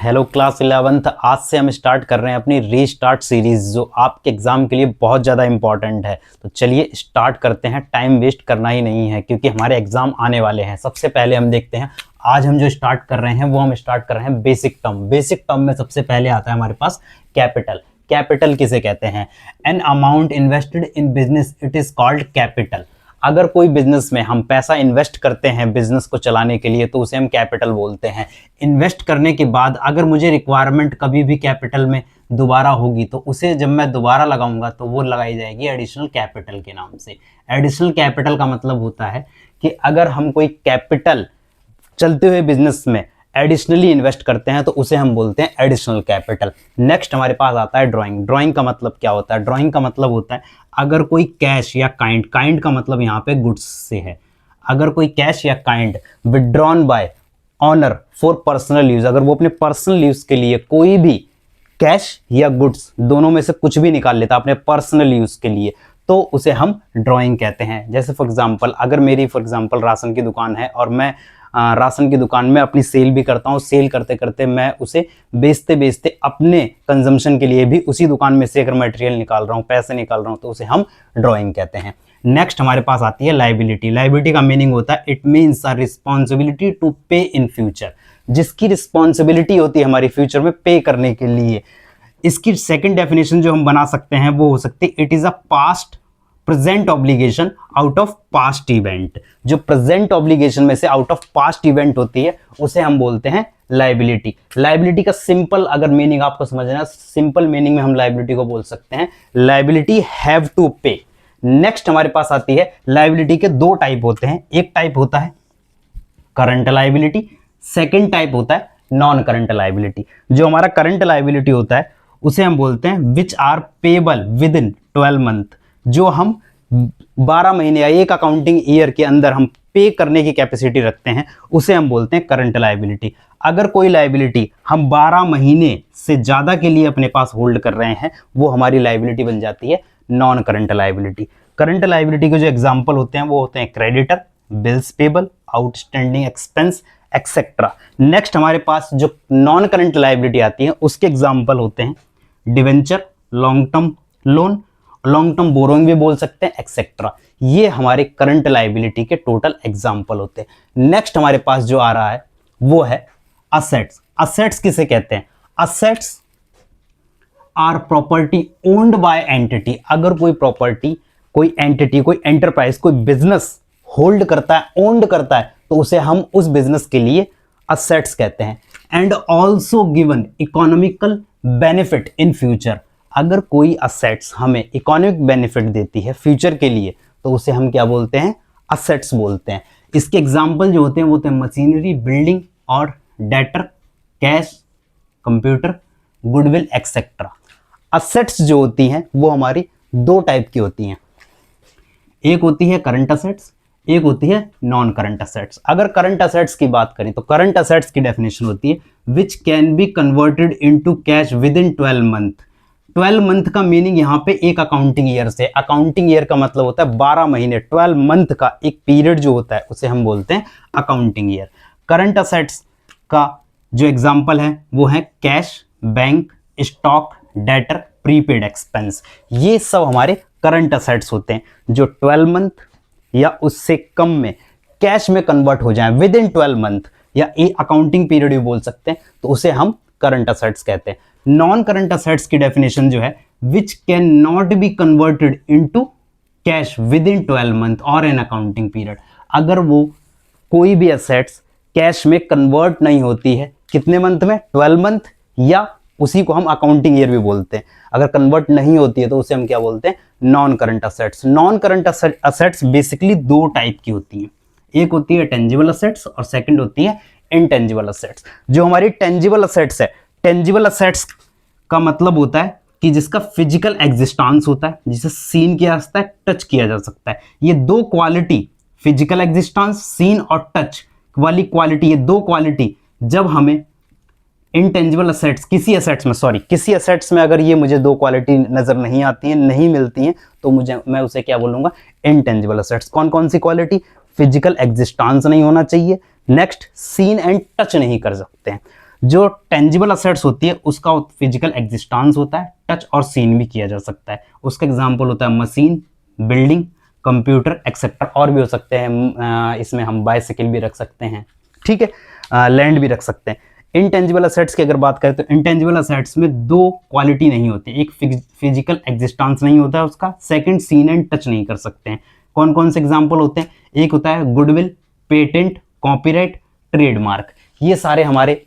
Hello class 11th। आज से हम स्टार्ट कर रहे हैं अपनी रीस्टार्ट सीरीज जो आपके एग्जाम के लिए बहुत ज़्यादा इंपॉर्टेंट है। तो चलिए स्टार्ट करते हैं, टाइम वेस्ट करना ही नहीं है क्योंकि हमारे एग्जाम आने वाले हैं। सबसे पहले हम देखते हैं आज हम जो स्टार्ट कर रहे हैं वो हम स्टार्ट कर रहे हैं बेसिक टर्म। बेसिक टर्म में सबसे पहले आता है हमारे पास कैपिटल। कैपिटल किसे कहते हैं? An amount invested in business it is called capital. अगर कोई बिजनेस में हम पैसा इन्वेस्ट करते हैं बिजनेस को चलाने के लिए तो उसे हम कैपिटल बोलते हैं। इन्वेस्ट करने के बाद अगर मुझे रिक्वायरमेंट कभी भी कैपिटल में दोबारा होगी तो उसे जब मैं दोबारा लगाऊंगा तो वो लगाई जाएगी एडिशनल कैपिटल के नाम से। एडिशनल कैपिटल का मतलब होता है कि अगर हम कोई कैपिटल चलते हुए बिजनेस में एडिशनली इन्वेस्ट करते हैं तो उसे हम बोलते हैं एडिशनल कैपिटल। नेक्स्ट हमारे पास आता है ड्राइंग। ड्राइंग का मतलब क्या होता है? ड्राइंग का मतलब होता है अगर कोई कैश या काइंड, काइंड का मतलब यहाँ पे गुड्स से है, अगर कोई कैश या kind withdrawn bye honour for personal use, अगर वो अपने पर्सनल यूज के लिए कोई भी कैश या गुड्स दोनों में से कुछ भी निकाल लेता अपने पर्सनल यूज के लिए तो उसे हम ड्राइंग कहते हैं। जैसे फॉर एग्जांपल अगर मेरी फॉर एग्जांपल राशन की दुकान है और मैं राशन की दुकान में अपनी सेल भी करता हूँ, सेल करते करते मैं उसे बेचते बेचते अपने कंजम्पशन के लिए भी उसी दुकान में से अगर मटेरियल निकाल रहा हूँ, पैसे निकाल रहा हूँ तो उसे हम ड्राइंग कहते हैं। नेक्स्ट हमारे पास आती है लायबिलिटी। लायबिलिटी का मीनिंग होता है it means a responsibility to pay in future. जिसकी रिस्पॉन्सिबिलिटी होती है हमारी फ्यूचर में पे करने के लिए। इसकी सेकेंड डेफिनेशन जो हम बना सकते हैं वो हो सकती है it is a past present obligation out of past event. जो प्रेजेंट ऑब्लिगेशन में से आउट ऑफ पास्ट इवेंट होती है उसे हम बोलते हैं लायबिलिटी। लायबिलिटी का सिंपल अगर मीनिंग आपको समझना है, सिंपल मीनिंग में हम लायबिलिटी को बोल सकते हैं लायबिलिटी हैव टू पे। नेक्स्ट हमारे पास आती है लायबिलिटी के दो टाइप होते हैं। एक टाइप होता है करंट लायबिलिटी, सेकेंड टाइप होता है नॉन करंट लायबिलिटी। जो हमारा करंट लायबिलिटी होता है उसे हम बोलते हैं which are payable within 12 month. जो हम 12 महीने या एक अकाउंटिंग ईयर के अंदर हम पे करने की कैपेसिटी रखते हैं उसे हम बोलते हैं करंट लायबिलिटी। अगर कोई लायबिलिटी हम 12 महीने से ज़्यादा के लिए अपने पास होल्ड कर रहे हैं वो हमारी लायबिलिटी बन जाती है non current liability. Current liability के जो एग्जाम्पल होते हैं वो होते हैं creditor, bills payable, outstanding expense etcetera. Next हमारे पास जो नॉन करंट लायबिलिटी आती है उसके एग्जाम्पल होते हैं debenture, long term loan, long term borrowing भी बोल सकते हैं एक्सेट्रा। ये हमारे करंट लायबिलिटी के टोटल एग्जाम्पल होते हैं। नेक्स्ट हमारे पास जो आ रहा है वो है असेट्स। असेट्स किसे कहते हैं? Assets are property owned by entity. अगर कोई प्रॉपर्टी, कोई एंटिटी, कोई एंटरप्राइज, कोई बिजनेस होल्ड करता है, ओन्ड करता है तो उसे हम उस बिजनेस के लिए असेट्स कहते हैं। And also given economical benefit in future. अगर कोई असेट्स हमें इकोनॉमिक बेनिफिट देती है फ्यूचर के लिए तो उसे हम क्या बोलते हैं? असेट्स बोलते हैं। इसके एग्जाम्पल जो होते हैं वो होते हैं मशीनरी, बिल्डिंग और debtor, cash, computer, goodwill etcetera. Assets जो होती हैं वो हमारी दो टाइप की होती हैं, एक होती है करंट असेट्स, एक होती है नॉन करंट असेट्स। अगर करंट असेट्स की बात करें तो करंट असेट्स की डेफिनेशन होती है which can be converted into cash with in 12 month. 12 month का मीनिंग यहाँ पे एक अकाउंटिंग ईयर से, अकाउंटिंग ईयर का मतलब होता है 12 महीने, 12 मंथ का एक पीरियड जो होता है उसे हम बोलते हैं अकाउंटिंग ईयर। करंट असेट्स का जो एग्जांपल है वो है cash, bank, stock, debtor, prepaid expense. ये सब हमारे करंट असेट्स होते हैं जो 12 मंथ या उससे कम में कैश में कन्वर्ट हो जाए विद इन 12 मंथ या एक अकाउंटिंग पीरियड भी बोल सकते हैं तो उसे हम करंट असेट्स कहते हैं। नॉन करंट असेट्स की डेफिनेशन जो है which can not be converted into cash with in 12 month और एन अकाउंटिंग पीरियड। अगर वो कोई भी असेट्स कैश में कन्वर्ट नहीं होती है, कितने मंथ में? 12 मंथ, या उसी को हम अकाउंटिंग ईयर भी बोलते हैं। अगर कन्वर्ट नहीं होती है तो उसे हम क्या बोलते हैं? Non current assets. Non current assets basically दो टाइप की होती हैं, एक होती है टेंजिबल असेट्स और सेकंड होती है इनटेंजिबल असेट्स। जो हमारी टेंजिबल असेट्स है, टेंजिबल असेट्स का मतलब होता है कि जिसका फिजिकल एग्जिस्टेंस होता है, जिसे सीन किया जा सकता है, टच किया जा सकता है। ये दो क्वालिटी, फिजिकल एग्जिस्टेंस, सीन और टच वाली क्वालिटी, ये दो क्वालिटी जब हमें इनटेंजिबल असेट्स, किसी असेट्स में अगर ये मुझे दो क्वालिटी नजर नहीं आती हैं, नहीं मिलती हैं तो मैं उसे क्या बोलूंगा? Intangible assets. कौन कौन सी क्वालिटी? फिजिकल एग्जिस्टेंस नहीं होना चाहिए, नेक्स्ट सीन एंड टच नहीं कर सकते हैं। जो टेंजिबल असेट्स होती है उसका फिजिकल एग्जिस्टेंस होता है, टच और सीन भी किया जा सकता है। उसका एग्जांपल होता है मशीन, बिल्डिंग, कंप्यूटर एक्सेट्रा, और भी हो सकते हैं। इसमें हम बाइसिकल भी रख सकते हैं, ठीक है, लैंड भी रख सकते हैं। इनटेंजिबल असेट्स की अगर बात करें तो इनटेंजिबल असेट्स में दो क्वालिटी नहीं होती, एक फिजिकल एग्जिस्टेंस नहीं होता है उसका, सेकंड सीन एंड टच नहीं कर सकते हैं। कौन कौन से एग्जांपल होते हैं? एक होता है गुडविल, पेटेंट, कॉपीराइट, ट्रेडमार्क। ये सारे हमारे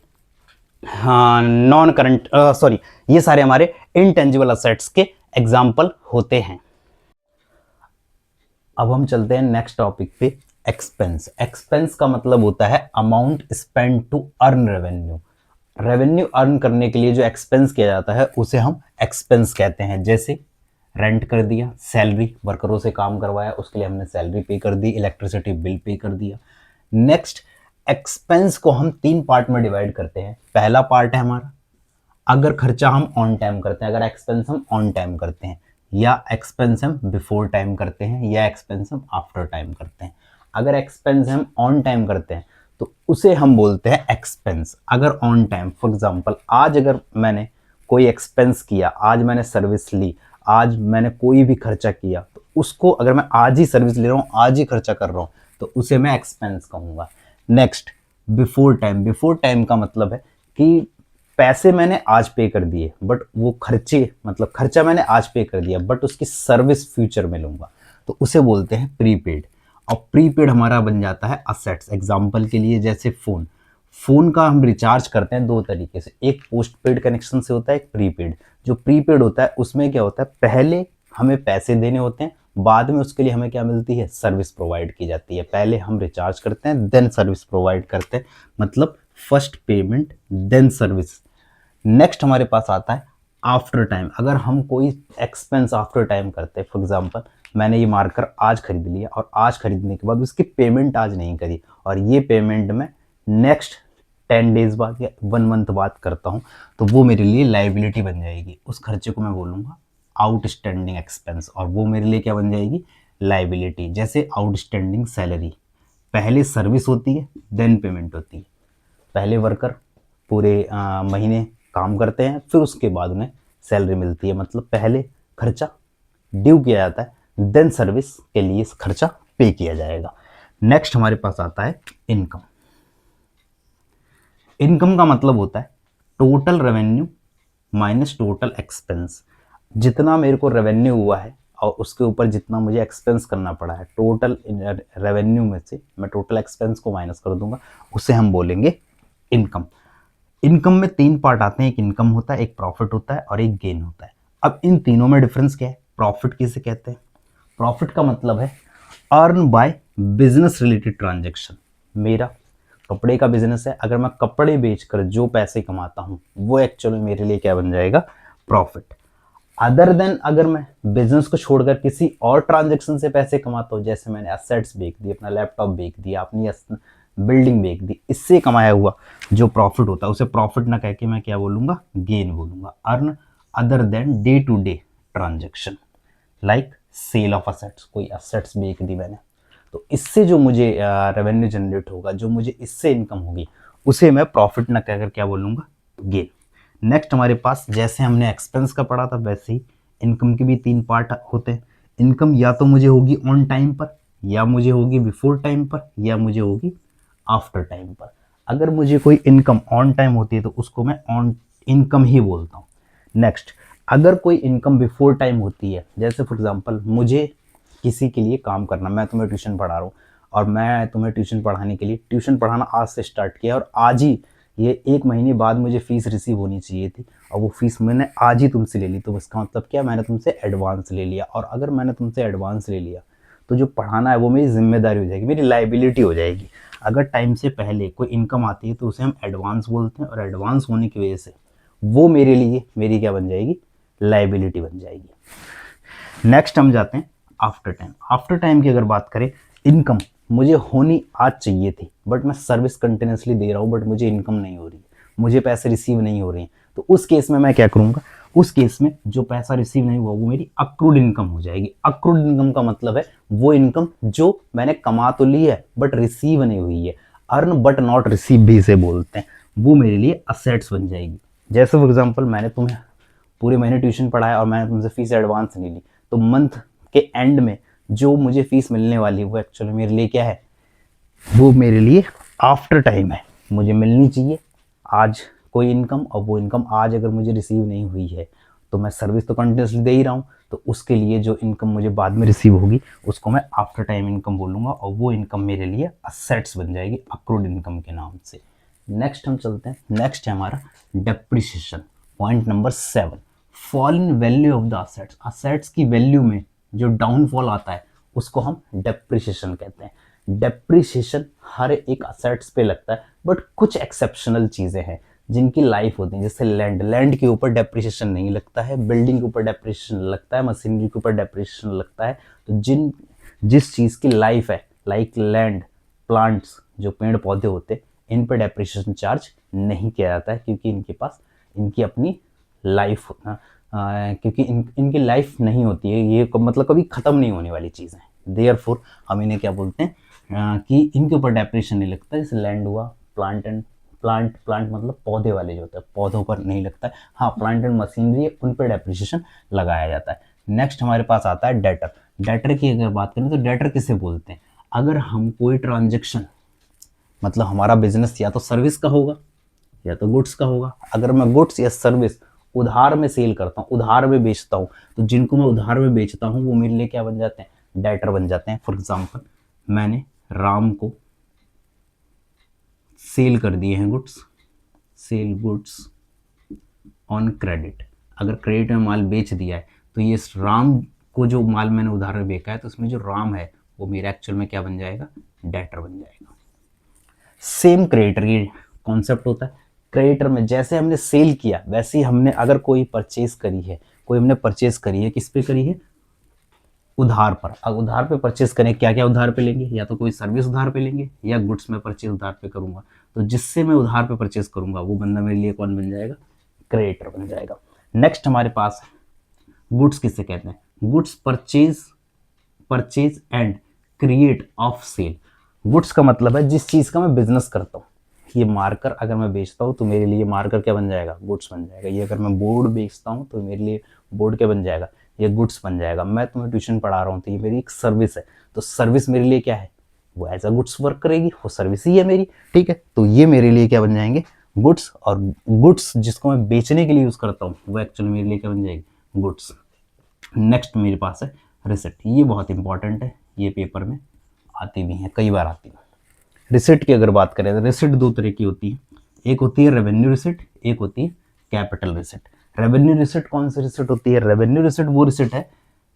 हाँ नॉन करंट सॉरी ये सारे हमारे इनटेंजिबल असेट्स के एग्जाम्पल होते हैं। अब हम चलते हैं नेक्स्ट टॉपिक पे, एक्सपेंस। एक्सपेंस का मतलब होता है amount spend to earn revenue. Revenue earn करने के लिए जो एक्सपेंस किया जाता है उसे हम एक्सपेंस कहते हैं। जैसे रेंट कर दिया, सैलरी, वर्करों से काम करवाया उसके लिए हमने सैलरी पे कर दी, इलेक्ट्रिसिटी बिल पे कर दिया। नेक्स्ट, एक्सपेंस को हम तीन पार्ट में डिवाइड करते हैं। पहला पार्ट है हमारा अगर खर्चा हम ऑन टाइम करते हैं, अगर एक्सपेंस हम ऑन टाइम करते हैं, या एक्सपेंस हम बिफोर टाइम करते हैं, या एक्सपेंस हम आफ्टर टाइम करते हैं। अगर एक्सपेंस हम ऑन टाइम करते हैं तो उसे हम बोलते हैं एक्सपेंस। अगर ऑन टाइम, फॉर एग्जांपल आज अगर मैंने कोई एक्सपेंस किया, आज मैंने सर्विस ली, आज मैंने कोई भी खर्चा किया, तो उसको अगर मैं आज ही सर्विस ले रहा हूँ, आज ही खर्चा कर रहा हूँ, तो उसे मैं एक्सपेंस कहूँगा। Next, before time. Before time का मतलब है कि पैसे मैंने आज पे कर दिए बट वो खर्चे, मतलब खर्चा मैंने आज पे कर दिया बट उसकी सर्विस फ्यूचर में लूंगा, तो उसे बोलते हैं प्रीपेड। और प्रीपेड हमारा बन जाता है असेट्स। एग्जांपल के लिए जैसे फोन, फोन का हम रिचार्ज करते हैं दो तरीके से, एक पोस्ट पेड कनेक्शन से होता है, एक प्रीपेड। जो प्रीपेड होता है उसमें क्या होता है, पहले हमें पैसे देने होते हैं, बाद में उसके लिए हमें क्या मिलती है, सर्विस प्रोवाइड की जाती है। पहले हम रिचार्ज करते हैं देन सर्विस प्रोवाइड करते हैं, मतलब first payment then service. Next हमारे पास आता है आफ्टर टाइम। अगर हम कोई एक्सपेंस आफ्टर टाइम करते हैं, फॉर एग्जांपल मैंने ये मार्कर आज खरीद लिया और आज खरीदने के बाद उसकी पेमेंट आज नहीं करी, और ये पेमेंट मैं नेक्स्ट 10 डेज बाद या 1 मंथ बाद करता हूँ, तो वो मेरे लिए लाइबिलिटी बन जाएगी। उस खर्चे को मैं बोलूँगा आउटस्टैंडिंग एक्सपेंस, और वो मेरे लिए क्या बन जाएगी, लाइबिलिटी। जैसे आउटस्टैंडिंग सैलरी, पहले सर्विस होती है देन पेमेंट होती है। पहले वर्कर पूरे महीने काम करते हैं, फिर उसके बाद उन्हें सैलरी मिलती है, मतलब पहले खर्चा ड्यू किया जाता है देन सर्विस के लिए खर्चा पे किया जाएगा। नेक्स्ट हमारे पास आता है इनकम। इनकम का मतलब होता है total revenue minus total expense. जितना मेरे को रेवेन्यू हुआ है और उसके ऊपर जितना मुझे एक्सपेंस करना पड़ा है, टोटल रेवेन्यू में से मैं टोटल एक्सपेंस को माइनस कर दूंगा, उसे हम बोलेंगे इनकम। इनकम में तीन पार्ट आते हैं, एक इनकम होता है, एक प्रॉफिट होता है और एक गेन होता है। अब इन तीनों में डिफरेंस क्या है? प्रॉफिट किसे कहते हैं? प्रॉफिट का मतलब है earn by business related transaction. मेरा कपड़े का बिजनेस है, अगर मैं कपड़े बेचकर जो पैसे कमाता हूँ वो एक्चुअली मेरे लिए क्या बन जाएगा, प्रॉफिट। अदर देन अगर मैं बिजनेस को छोड़कर किसी और ट्रांजेक्शन से पैसे कमाता हूँ, जैसे मैंने असेट्स बेच दिए, अपना लैपटॉप बेच दिया, अपनी बिल्डिंग बेच दी, इससे कमाया हुआ जो प्रॉफिट होता है उसे प्रॉफिट ना कह के मैं क्या बोलूँगा, गेन बोलूँगा। Earn other than day to day transaction, like sale of assets, कोई असेट्स बेच दी मैंने, तो इससे जो मुझे रेवेन्यू जनरेट होगा, जो मुझे इससे इनकम होगी, उसे मैं प्रॉफिट ना कहकर क्या बोलूँगा, गेन। नेक्स्ट हमारे पास जैसे हमने एक्सपेंस का पढ़ा था वैसे ही इनकम के भी तीन पार्ट होते हैं। इनकम या तो मुझे होगी ऑन टाइम पर, या मुझे होगी बिफोर टाइम पर, या मुझे होगी आफ्टर टाइम पर। अगर मुझे कोई इनकम ऑन टाइम होती है तो उसको मैं ऑन इनकम ही बोलता हूँ। नेक्स्ट, अगर कोई इनकम बिफोर टाइम होती है, जैसे फॉर एग्जांपल मुझे किसी के लिए काम करना, मैं तुम्हें ट्यूशन पढ़ा रहा हूँ और मैं तुम्हें ट्यूशन पढ़ाने के लिए ट्यूशन पढ़ाना आज से स्टार्ट किया, और आज ही ये 1 महीने बाद मुझे फ़ीस रिसीव होनी चाहिए थी और वो फ़ीस मैंने आज ही तुमसे ले ली, तो इसका मतलब क्या, मैंने तुमसे एडवांस ले लिया। और अगर मैंने तुमसे एडवांस ले लिया तो जो पढ़ाना है वो मेरी जिम्मेदारी हो जाएगी, मेरी लाइबिलिटी हो जाएगी। अगर टाइम से पहले कोई इनकम आती है तो उसे हम एडवांस बोलते हैं, और एडवांस होने की वजह से वो मेरे लिए मेरी क्या बन जाएगी, लाइबिलिटी बन जाएगी। नेक्स्ट हम जाते हैं आफ्टर टाइम। आफ्टर टाइम की अगर बात करें, इनकम मुझे होनी आज चाहिए थी बट मैं सर्विस कंटिन्यूसली दे रहा हूँ बट मुझे इनकम नहीं हो रही, मुझे पैसे रिसीव नहीं हो रहे हैं, तो उस केस में मैं क्या करूँगा, उस केस में जो पैसा रिसीव नहीं हुआ वो मेरी अक्रूड इनकम हो जाएगी। अक्रूड इनकम का मतलब है वो इनकम जो मैंने कमा तो ली है बट रिसीव नहीं हुई है, अर्न बट नॉट रिसीव भी इसे बोलते हैं। वो मेरे लिए असेट्स बन जाएगी। जैसे फॉर एग्जांपल मैंने तुम्हें पूरे महीने ट्यूशन पढ़ाया और मैंने तुमसे फीस एडवांस नहीं ली, तो मंथ के एंड में जो मुझे फीस मिलने वाली है वो एक्चुअली मेरे लिए क्या है, वो मेरे लिए आफ्टर टाइम है। मुझे मिलनी चाहिए आज कोई इनकम, और वो इनकम आज अगर मुझे रिसीव नहीं हुई है तो मैं सर्विस तो कंटिन्यूसली दे ही रहा हूँ, तो उसके लिए जो इनकम मुझे बाद में रिसीव होगी उसको मैं आफ्टर टाइम इनकम बोलूँगा, और वो इनकम मेरे लिए असेट्स बन जाएगी अक्रूड इनकम के नाम से। नेक्स्ट हम चलते हैं, नेक्स्ट है हमारा depreciation, point number 7, fall in value of the assets. Assets की वैल्यू में जो डाउनफॉल आता है उसको हम डेप्रिसिएशन कहते हैं। डेप्रिसिएशन हर एक असेट्स पे लगता है, बट कुछ एक्सेप्शनल चीज़ें हैं जिनकी लाइफ होती है, जैसे लैंड, लैंड के ऊपर डेप्रिसिएशन नहीं लगता है, बिल्डिंग के ऊपर डेप्रिसिएशन लगता है, मशीनरी के ऊपर डेप्रिसिएशन लगता है। तो जिस चीज़ की लाइफ है, लाइक लैंड, प्लांट्स, जो पेड़ पौधे होते हैं, इन पर डेप्रिसिएशन चार्ज नहीं किया जाता है, क्योंकि इनके पास इनकी अपनी लाइफ क्योंकि इनकी लाइफ नहीं होती है, ये मतलब कभी ख़त्म नहीं होने वाली चीज़ है। देयरफॉर हम इन्हें क्या बोलते हैं कि इनके ऊपर डेप्रिसिएशन नहीं लगता। जैसे लैंड हुआ, प्लांट मतलब पौधे वाले जो होते हैं, पौधों पर नहीं लगता है। हाँ, प्लांट एंड मशीनरी है, उन पर डेप्रिसिएशन लगाया जाता है। नेक्स्ट हमारे पास आता है डेटर। डेटर की अगर बात करें तो डेटर किसे बोलते हैं, अगर हम कोई ट्रांजेक्शन, मतलब हमारा बिजनेस या तो सर्विस का होगा या तो गुड्स का होगा, अगर मैं गुड्स या सर्विस उधार में सेल करता हूँ, उधार में बेचता हूँ, तो जिनको मैं उधार में बेचता हूँ वो मेरे लिए क्या बन जाते हैं, डेटर बन जाते हैं। फॉर एग्जांपल मैंने राम को सेल कर दिए हैं goods, sell goods on credit. अगर क्रेडिट में माल बेच दिया है तो ये राम को जो माल मैंने उधार में बेचा है, तो उसमें जो राम है वो मेरा एक्चुअल में क्या बन जाएगा, डेटर बन जाएगा। सेम क्रेडिटर ये कॉन्सेप्ट होता है। क्रेडिटर में जैसे हमने सेल किया वैसे ही हमने अगर कोई परचेज करी है, कोई हमने परचेज करी है, किस पे करी है, उधार पर। अब उधार पे परचेज करें, क्या क्या उधार पे लेंगे, या तो कोई सर्विस उधार पे लेंगे या गुड्स में परचेज उधार पे करूंगा। तो जिससे मैं उधार पे परचेज करूंगा वो बंदा मेरे लिए कौन बन जाएगा, क्रेडिटर बन जाएगा। नेक्स्ट हमारे पास गुड्स किसे कहते हैं, goods purchase and create of sale. Goods का मतलब है जिस चीज़ का मैं बिजनेस करता हूँ। ये मार्कर अगर मैं बेचता हूँ तो मेरे लिए मार्कर क्या बन जाएगा, गुड्स बन जाएगा। ये अगर मैं बोर्ड बेचता हूँ तो मेरे लिए बोर्ड क्या बन जाएगा, ये गुड्स बन जाएगा। मैं तुम्हें ट्यूशन पढ़ा रहा हूँ तो ये मेरी एक सर्विस है, तो सर्विस मेरे लिए क्या है, वो एज अ गुड्स वर्क करेगी, वो सर्विस ही है मेरी, ठीक है। तो ये मेरे लिए क्या बन जाएंगे, गुड्स। और गुड्स जिसको मैं बेचने के लिए यूज़ करता हूँ वो एक्चुअली मेरे लिए क्या बन जाएगी, गुड्स। नेक्स्ट मेरे पास है रिसिप्ट। ये बहुत इंपॉर्टेंट है, ये पेपर में आती भी है, कई बार आती है। रिसिप्ट की अगर बात करें तो रिसिप्ट दो तरह की होती है, एक होती है रेवेन्यू रिसिप्ट, एक होती है कैपिटल रिसिप्ट। रेवेन्यू रिसिप्ट कौन सी रिसिप्ट होती है, रेवेन्यू रिसिप्ट वो रिसिप्ट है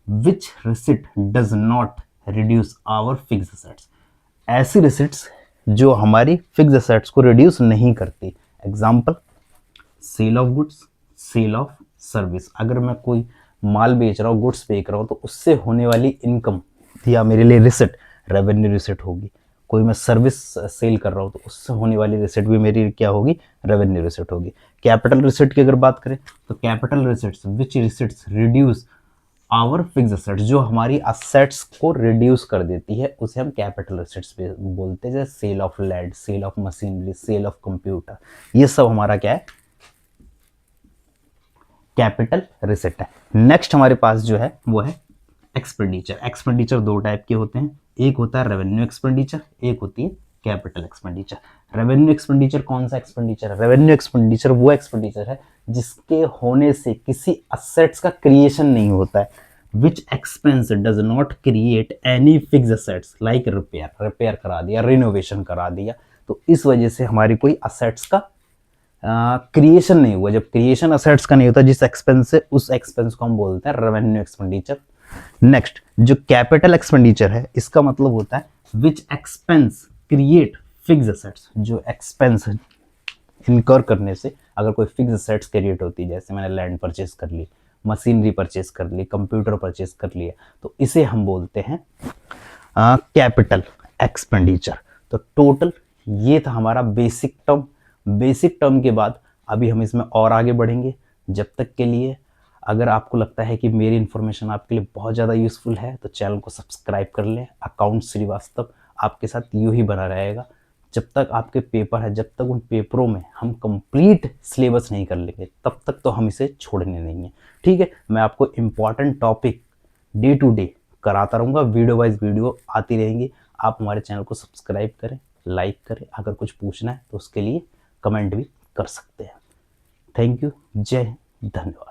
which receipt does not reduce our fix assets. ऐसी रिसिप्ट्स जो हमारी फिक्स असेट्स को रिड्यूस नहीं करती। Example, sale of goods, sale of service. अगर मैं कोई माल बेच रहा हूँ, गुड्स बेच रहा हूँ, तो उससे होने वाली इनकम या मेरे लिए रिसिप्ट रेवेन्यू रिसिप्ट होगी। कोई मैं सर्विस सेल कर रहा हूँ तो उससे होने वाली रिसिप्ट भी मेरी क्या होगी, रेवेन्यू रिसिप्ट होगी। कैपिटल रिसिप्ट की अगर बात करें तो capital receipts which receipts reduce our fix assets, जो हमारी असेट्स को रिड्यूस कर देती है उसे हम कैपिटल असेट्स बोलते हैं। जैसे sale of land, sale of machinery, sale of computer, ये सब हमारा क्या है, कैपिटल रिसिप्ट है। नेक्स्ट हमारे पास जो है वो है एक्सपेंडिचर। एक्सपेंडिचर दो टाइप के होते हैं, एक होता है रेवेन्यू एक्सपेंडिचर, एक होती है कैपिटल एक्सपेंडिचर। रेवेन्यू एक्सपेंडिचर कौन सा एक्सपेंडिचर है, रेवेन्यू एक्सपेंडिचर वो एक्सपेंडिचर है जिसके होने से किसी असेट्स का क्रिएशन नहीं होता है। Which expense does not create any fix assets like repair करा दिया, रिनोवेशन करा दिया, तो इस वजह से हमारी कोई असेट्स का क्रिएशन नहीं हुआ। जब क्रिएशन असेट्स का नहीं होता जिस एक्सपेंस से, उस एक्सपेंस को हम बोलते हैं रेवेन्यू एक्सपेंडिचर। नेक्स्ट जो कैपिटल एक्सपेंडिचर है, इसका मतलब होता है which expense create fix assets. जो एक्सपेंस इनकर करने से अगर कोई फिक्स असेट्स क्रिएट होती है, जैसे मैंने लैंड परचेज कर ली, मशीनरी परचेज कर ली, कंप्यूटर परचेज कर लिया, तो इसे हम बोलते हैं कैपिटल एक्सपेंडिचर। तो टोटल ये था हमारा बेसिक टर्म। बेसिक टर्म के बाद अभी हम इसमें और आगे बढ़ेंगे। जब तक के लिए अगर आपको लगता है कि मेरी इन्फॉर्मेशन आपके लिए बहुत ज़्यादा यूज़फुल है तो चैनल को सब्सक्राइब कर लें। अकाउंट श्रीवास्तव आपके साथ यूँ ही बना रहेगा। जब तक आपके पेपर है, जब तक उन पेपरों में हम कंप्लीट सिलेबस नहीं कर लेंगे, तब तक तो हम इसे छोड़ने नहीं है। ठीक है, मैं आपको important topic day to day कराता रहूँगा, वीडियो वाइज वीडियो आती रहेंगी। आप हमारे चैनल को सब्सक्राइब करें, लाइक करें, अगर कुछ पूछना है तो उसके लिए कमेंट भी कर सकते हैं। थैंक यू, जय हिंद, धन्यवाद।